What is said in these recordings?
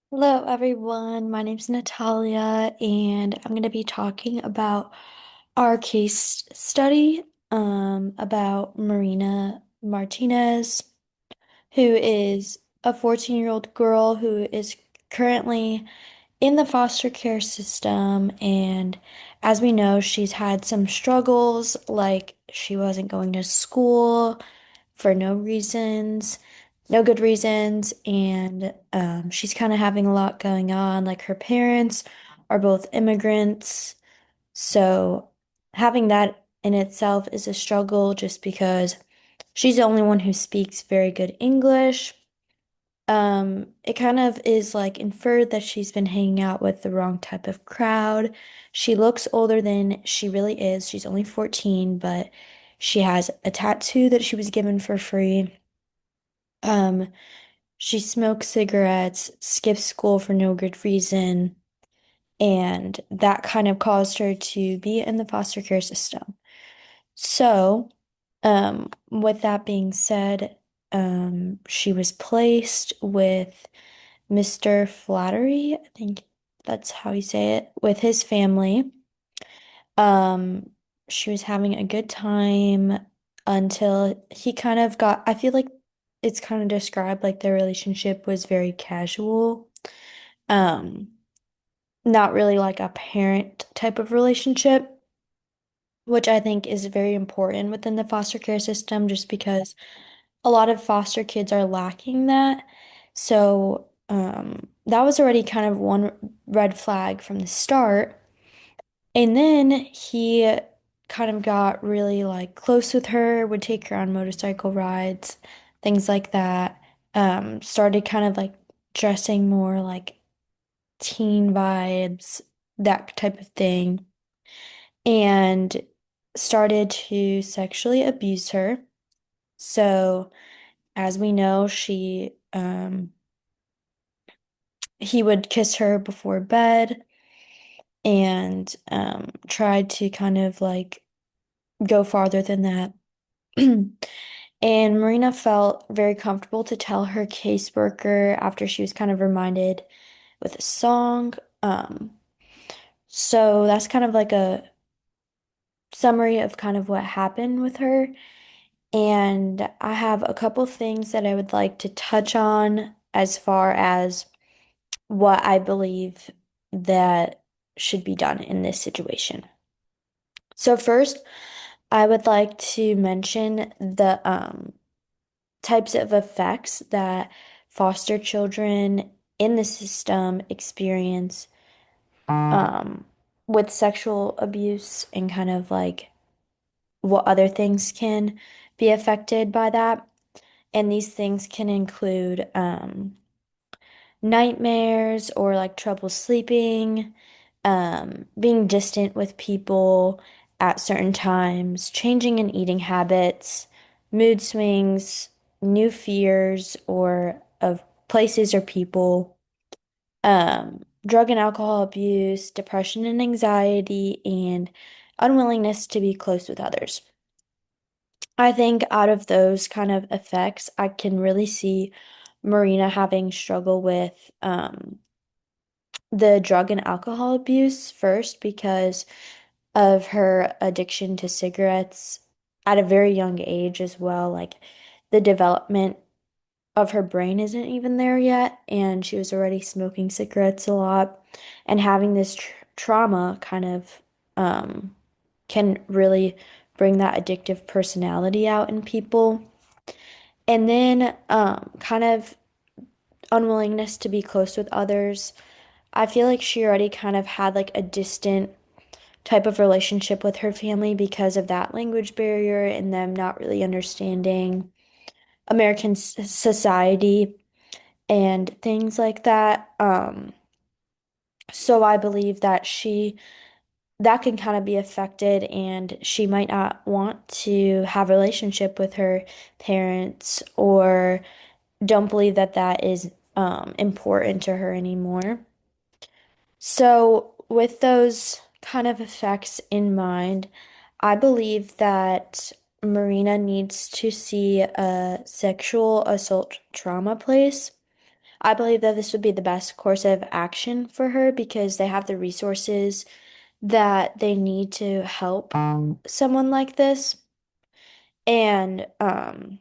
Hello, everyone. My name's Natalia, and I'm going to be talking about our case study about Marina Martinez, who is a 14-year-old girl who is currently in the foster care system. And as we know, she's had some struggles, like she wasn't going to school for no reasons, no good reasons. And she's kind of having a lot going on. Like her parents are both immigrants. So having that in itself is a struggle just because she's the only one who speaks very good English. It kind of is like inferred that she's been hanging out with the wrong type of crowd. She looks older than she really is. She's only 14, but she has a tattoo that she was given for free. Um, she smokes cigarettes, skips school for no good reason, and that kind of caused her to be in the foster care system. So, with that being said, she was placed with Mr. Flattery, I think that's how you say it, with his family. Um, she was having a good time until he kind of got, I feel like it's kind of described like their relationship was very casual. Um, Not really like a parent type of relationship, which I think is very important within the foster care system just because a lot of foster kids are lacking that. So, that was already kind of one red flag from the start. And then he kind of got really like close with her, would take her on motorcycle rides, things like that. Started kind of like dressing more like teen vibes, that type of thing, and started to sexually abuse her. So, as we know, he would kiss her before bed and tried to kind of like go farther than that. And Marina felt very comfortable to tell her caseworker after she was kind of reminded with a song. Um, so that's kind of like a summary of kind of what happened with her. And I have a couple things that I would like to touch on as far as what I believe that should be done in this situation. So first, I would like to mention the types of effects that foster children in the system experience um, with sexual abuse and kind of like what other things can be affected by that. And these things can include nightmares or like trouble sleeping, being distant with people at certain times, changing in eating habits, mood swings, new fears or of places or people, drug and alcohol abuse, depression and anxiety, and unwillingness to be close with others. I think out of those kind of effects, I can really see Marina having struggle with the drug and alcohol abuse first because of her addiction to cigarettes at a very young age as well. Like the development of her brain isn't even there yet, and she was already smoking cigarettes a lot, and having this trauma kind of can really bring that addictive personality out in people. And then kind of unwillingness to be close with others. I feel like she already kind of had like a distant type of relationship with her family because of that language barrier and them not really understanding American society and things like that. So I believe that that can kind of be affected and she might not want to have a relationship with her parents or don't believe that that is important to her anymore. So, with those kind of effects in mind, I believe that Marina needs to see a sexual assault trauma place. I believe that this would be the best course of action for her because they have the resources that they need to help someone like this. And a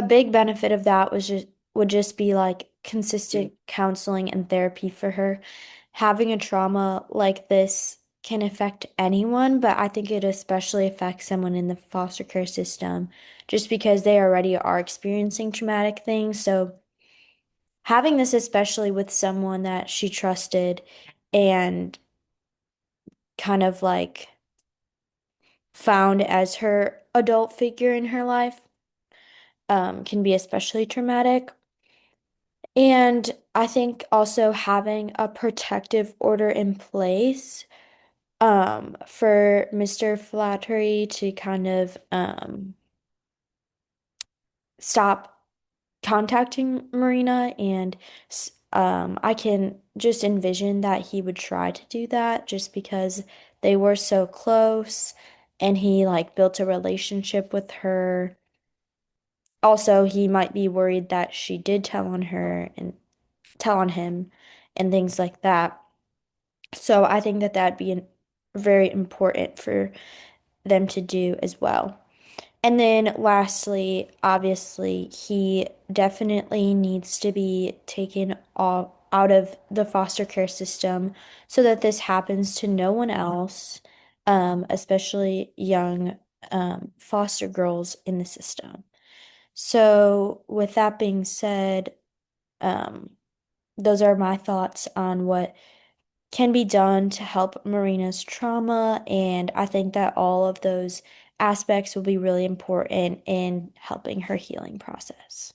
big benefit of that was just would just be like consistent counseling and therapy for her. Having a trauma like this can affect anyone, but I think it especially affects someone in the foster care system just because they already are experiencing traumatic things. So having this especially with someone that she trusted and kind of like found as her adult figure in her life can be especially traumatic. And I think also having a protective order in place for Mr. Flattery to kind of stop contacting Marina and I can just envision that he would try to do that just because they were so close and he like built a relationship with her. Also, he might be worried that she did tell on her and tell on him and things like that. So I think that that'd be very important for them to do as well. And then lastly, obviously, he definitely needs to be taken out of the foster care system so that this happens to no one else, especially young foster girls in the system. So, with that being said, um, those are my thoughts on what can be done to help Marina's trauma, and I think that all of those aspects will be really important in helping her healing process.